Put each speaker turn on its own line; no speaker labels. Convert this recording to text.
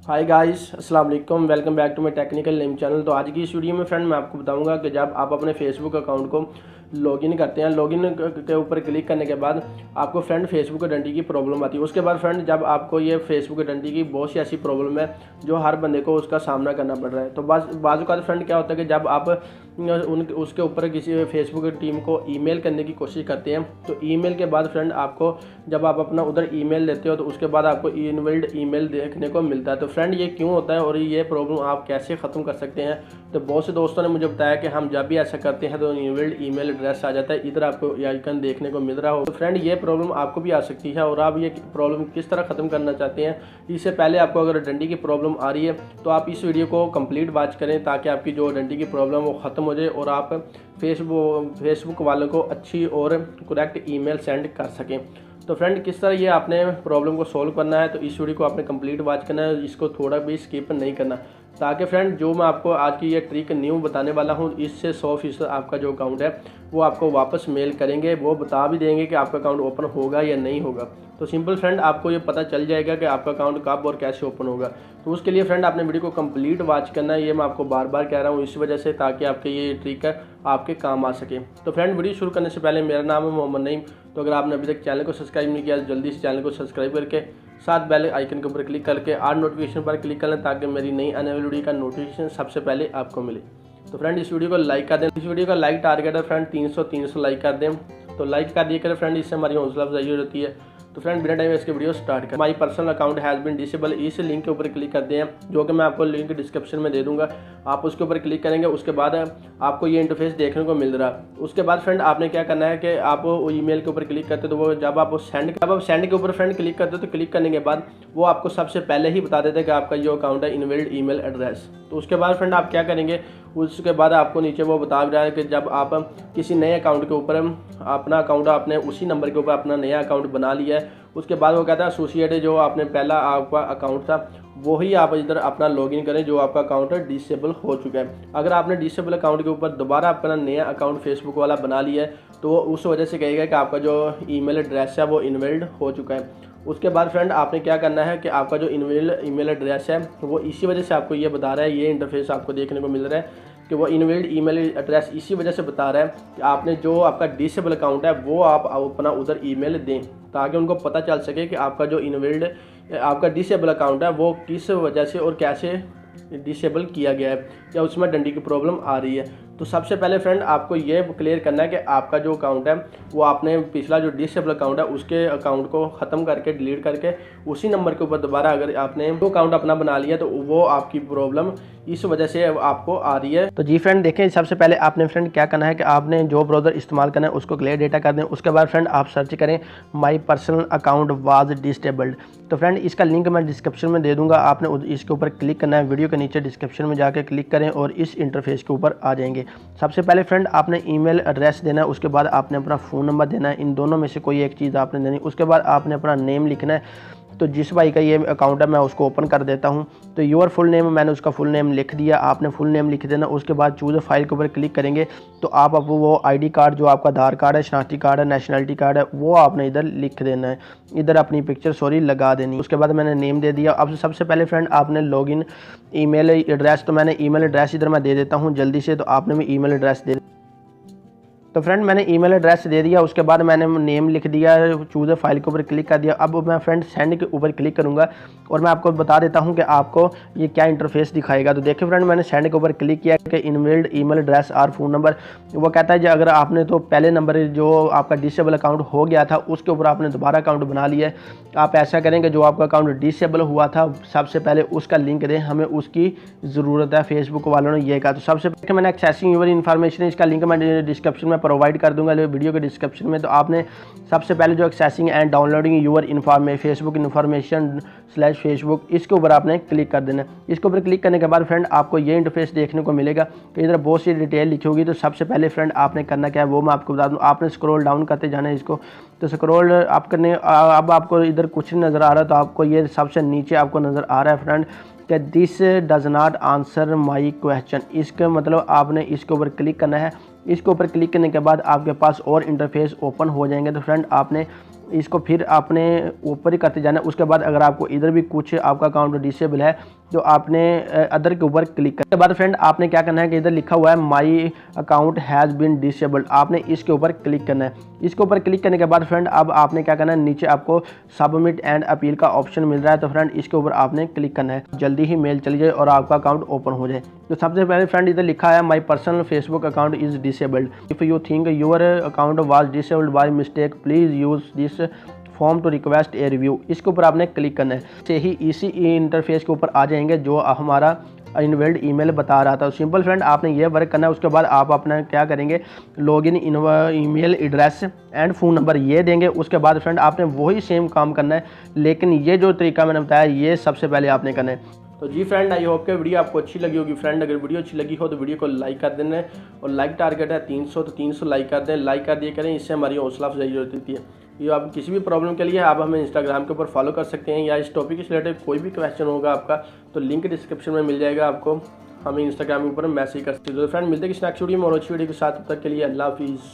हाय guys, अस्सलाम वालेकुम। Welcome back to my technical name channel. तो आज की इस वीडियो में फ्रेंड मैं आपको बताऊंगा कि जब आप अपने फेसबुक अकाउंट को लॉगिन करते हैं, लॉगिन के ऊपर क्लिक करने के बाद आपको फ्रेंड फेसबुक आइडेंटिटी की प्रॉब्लम आती है। उसके बाद फ्रेंड जब आपको ये फेसबुक आइडेंटिटी की बहुत सी ऐसी प्रॉब्लम है जो हर बंदे को उसका सामना करना पड़ रहा है। तो बाज़ का फ्रेंड क्या होता है कि जब आप उसके ऊपर किसी फेसबुक टीम को ईमेल करने की कोशिश करते हैं, तो ईमेल के बाद फ्रेंड आपको जब आप अपना उधर ईमेल देते हो तो उसके बाद आपको इनवैलिड ईमेल देखने को मिलता है। तो फ्रेंड ये क्यों होता है और ये प्रॉब्लम आप कैसे ख़त्म कर सकते हैं? तो बहुत से दोस्तों ने मुझे बताया कि हम जब भी ऐसा करते हैं तो इनवैलिड ईमेल एड्रेस आ जाता है, इधर आपको ये आइकन देखने को मिल रहा हो। तो फ्रेंड ये प्रॉब्लम आपको भी आ सकती है और आप ये प्रॉब्लम किस तरह ख़त्म करना चाहते हैं, इससे पहले आपको अगर आइडेंटिटी की प्रॉब्लम आ रही है तो आप इस वीडियो को कंप्लीट वॉच करें ताकि आपकी जो आइडेंटिटी की प्रॉब्लम वो ख़त्म हो जाए और आप फेसबुक वालों को अच्छी और करेक्ट ईमेल सेंड कर सकें। तो फ्रेंड किस तरह ये आपने प्रॉब्लम को सॉल्व करना है, तो इस वीडियो को आपने कंप्लीट वॉच करना है, इसको थोड़ा भी स्किप नहीं करना, ताकि फ्रेंड जो मैं आपको आज की ये ट्रिक न्यू बताने वाला हूँ इससे 100% आपका जो अकाउंट है वो आपको वापस मेल करेंगे, वो बता भी देंगे कि आपका अकाउंट ओपन होगा या नहीं होगा। तो सिंपल फ्रेंड आपको ये पता चल जाएगा कि आपका अकाउंट कब और कैसे ओपन होगा। तो उसके लिए फ्रेंड आपने वीडियो को कंप्लीट वॉच करना है, ये मैं आपको बार बार कह रहा हूँ इस वजह से, ताकि आपके ये ट्रिक है आपके काम आ सके। तो फ्रेंड वीडियो शुरू करने से पहले मेरा नाम है M.Naeem। तो अगर आपने अभी तक चैनल को सब्सक्राइब नहीं किया तो जल्दी से चैनल को सब्सक्राइब करके साथ बेल आइकन के ऊपर क्लिक करके आल नोटिफिकेशन पर क्लिक कर लें ताकि मेरी नई आने वाली वीडियो का नोटिफिकेशन सबसे पहले आपको मिले। तो फ्रेंड इस वीडियो को लाइक कर दें। इस वीडियो का लाइक टारगेट है फ्रेंड 300 लाइक कर दें। तो लाइक कर दिए करें फ्रेंड, इससे हमारी हौसला अफजाई हो जाती है। तो फ्रेंड बिना टाइम इसके वीडियो स्टार्ट कर। My personal account has been disable, इस लिंक के ऊपर क्लिक कर दें, जो कि मैं आपको लिंक डिस्क्रिप्शन में दे दूंगा। आप उसके ऊपर क्लिक करेंगे, उसके बाद आपको ये इंटरफेस देखने को मिल रहा है। उसके बाद फ्रेंड आपने क्या करना है कि आप वो ईमेल के ऊपर क्लिक करते तो वो जब आप सेंड के ऊपर फ्रेंड क्लिक करते हो तो क्लिक करने के बाद वो आपको सबसे पहले ही बता देते हैं कि आपका जो अकाउंट है इनवैलिड ईमेल एड्रेस। तो उसके बाद फ्रेंड आप क्या करेंगे, उसके बाद आपको नीचे वो बता रहा है कि जब आप किसी नए अकाउंट के ऊपर अपना अकाउंट आपने उसी नंबर के ऊपर अपना नया अकाउंट बना लिया है, उसके बाद वो कहता है एसोसिएटेड जो आपने पहला आपका अकाउंट था वही आप इधर अपना लॉगिन करें जो आपका अकाउंट डिसेबल हो चुका है। अगर आपने डिसेबल अकाउंट के ऊपर दोबारा अपना नया अकाउंट फेसबुक वाला बना लिया है तो वो उस वजह से कहेगा कि आपका जो ईमेल एड्रेस है वो इनवैलिड हो चुका है। उसके बाद फ्रेंड आपने क्या करना है कि आपका जो इनवैलिड ईमेल एड्रेस है वो इसी वजह से आपको ये बता रहा है, ये इंटरफेस आपको देखने को मिल रहा है कि वो इनवैलिड ईमेल एड्रेस इसी वजह से बता रहा है कि आपने जो आपका डिसेबल अकाउंट है वो आप अपना उधर ईमेल दें, ताकि उनको पता चल सके कि आपका जो इनवैलिड आपका डिसेबल अकाउंट है वो किस वजह से और कैसे डिसेबल किया गया है या उसमें डंडी की प्रॉब्लम आ रही है। तो सबसे पहले फ्रेंड आपको ये क्लियर करना है कि आपका जो अकाउंट है वो आपने पिछला जो डिसेबल अकाउंट है उसके अकाउंट को ख़त्म करके डिलीट करके उसी नंबर के ऊपर दोबारा अगर आपने वो अकाउंट अपना बना लिया तो वो आपकी प्रॉब्लम इस वजह से आपको आ रही है। तो जी फ्रेंड देखें, सबसे पहले आपने फ्रेंड क्या करना है कि आपने जो ब्राउज़र इस्तेमाल करना है उसको क्लियर डेटा कर दें। उसके बाद फ्रेंड आप सर्च करें माई पर्सनल अकाउंट वाज डिसेबल्ड। तो फ्रेंड इसका लिंक मैं डिस्क्रिप्शन में दे दूंगा, आपने इसके ऊपर क्लिक करना है, वीडियो के नीचे डिस्क्रिप्शन में जाकर क्लिक करें और इस इंटरफेस के ऊपर आ जाएंगे। सबसे पहले फ्रेंड आपने ईमेल एड्रेस देना है, उसके बाद आपने अपना फ़ोन नंबर देना है, इन दोनों में से कोई एक चीज़ आपने देनी। उसके बाद आपने अपना नेम लिखना है। तो जिस भाई का ये अकाउंट है मैं उसको ओपन कर देता हूँ। तो योर फुल नेम, मैंने उसका फुल नेम लिख दिया, आपने फुल नेम लिख देना। उसके बाद चूज़ फाइल के ऊपर क्लिक करेंगे तो आप वो आईडी कार्ड जो आपका आधार कार्ड है, शनाख्ती कार्ड है, नेशनलिटी कार्ड है, वो आपने इधर लिख देना है, इधर अपनी पिक्चर लगा देनी। उसके बाद मैंने नेम दे दिया। अब सबसे पहले फ्रेंड आपने लॉगिन ईमेल एड्रेस, तो मैंने ईमेल एड्रेस इधर मैं दे देता हूँ जल्दी से, तो आपने भी ईमेल एड्रेस दे। तो फ्रेंड मैंने ईमेल एड्रेस दे दिया, उसके बाद मैंने नेम लिख दिया, चूज़ फाइल के ऊपर क्लिक कर दिया। अब मैं फ्रेंड सेंड के ऊपर क्लिक करूंगा और मैं आपको बता देता हूं कि आपको ये क्या इंटरफेस दिखाएगा। तो देखिए फ्रेंड मैंने सेंड के ऊपर क्लिक किया कि इनवैलिड ईमेल एड्रेस और फ़ोन नंबर। वो कहता है कि अगर आपने तो पहले नंबर जो आपका डिसेबल अकाउंट हो गया था उसके ऊपर आपने दोबारा अकाउंट बना लिया है, आप ऐसा करेंगे जो आपका अकाउंट डिसेबल हुआ था सबसे पहले उसका लिंक दें, हमें उसकी ज़रूरत है, फेसबुक वालों ने ये कहा। तो सबसे पहले मैंने एक्सेसिंग यूर इन्फॉर्मेशन, इसका लिंक मैं डिस्क्रिप्शन में प्रोवाइड कर दूंगा वीडियो के डिस्क्रिप्शन में। तो आपने सबसे पहले जो accessing and downloading your Facebook information / Facebook, इसके ऊपर आपने क्लिक कर देना है। इसके ऊपर क्लिक करने के बाद फ्रेंड आपको ये इंटरफेस देखने को मिलेगा कि इधर बहुत सी डिटेल लिखी होगी। तो सबसे पहले फ्रेंड आपने करना क्या है वो मैं आपको बता दूं, आपने स्क्रॉल डाउन करते जाना है इसको। तो स्क्रॉल आप करने, अब आपको इधर कुछ नहीं नज़र आ रहा, तो आपको ये सबसे नीचे आपको नज़र आ रहा है फ्रेंड कि this does not answer my question. इसका मतलब आपने इसके ऊपर क्लिक करना है। इसके ऊपर क्लिक करने के बाद आपके पास और इंटरफेस ओपन हो जाएंगे। तो फ्रेंड आपने इसको फिर आपने ऊपर ही करते जाना है। उसके बाद अगर आपको इधर भी कुछ आपका अकाउंट डिसेबल है तो आपने अदर के ऊपर क्लिक करने के बाद फ्रेंड आपने क्या करना है कि इधर लिखा हुआ है my account has been disabled, आपने इसके ऊपर क्लिक करना है। इसके ऊपर क्लिक करने के बाद फ्रेंड अब आपने क्या करना है, नीचे आपको सबमिट एंड अपील का ऑप्शन मिल रहा है, तो फ्रेंड इसके ऊपर आपने क्लिक करना है। जल्दी ही मेल चली जाए और आपका अकाउंट ओपन हो जाए। तो सबसे पहले फ्रेंड इधर लिखा है my personal Facebook account is disabled, if you think your account was disabled by mistake please use this form to request a review. इसके ऊपर आपने क्लिक करना है। से ही इसी इंटरफेस के ऊपर आ जाएंगे जो हमारा इनवैलिड ईमेल बता रहा था। सिंपल फ्रेंड आपने ये वर्क करना है। उसके बाद आप अपना क्या करेंगे, login email address and phone number ये देंगे। उसके बाद फ्रेंड आपने वही सेम काम करना है, लेकिन ये जो तरीका मैंने बताया ये सबसे पहले आपने करना है। तो जी फ्रेंड, आई होप कि वीडियो आपको अच्छी लगी होगी। फ्रेंड अगर वीडियो अच्छी लगी हो तो वीडियो को लाइक कर देना है, और लाइक टारगेट है 300, तो 300 लाइक कर दें। लाइक कर दिए करें, इससे हमारी हौसला अफजाई होती है। ये आप किसी भी प्रॉब्लम के लिए आप हमें इंस्टाग्राम के ऊपर फॉलो कर सकते हैं, या इस टॉपिक से रिलेटेड कोई भी क्वेश्चन होगा आपका तो लिंक डिस्क्रिप्शन में मिल जाएगा, आपको हमें इंस्टाग्राम के ऊपर मैसेज कर सकते हो। तो फ्रेंड मिलते हैं किसी नेक्स्ट वीडियो में और अच्छी वीडियो के साथ। तब तक के लिए अल्लाह हाफिज़।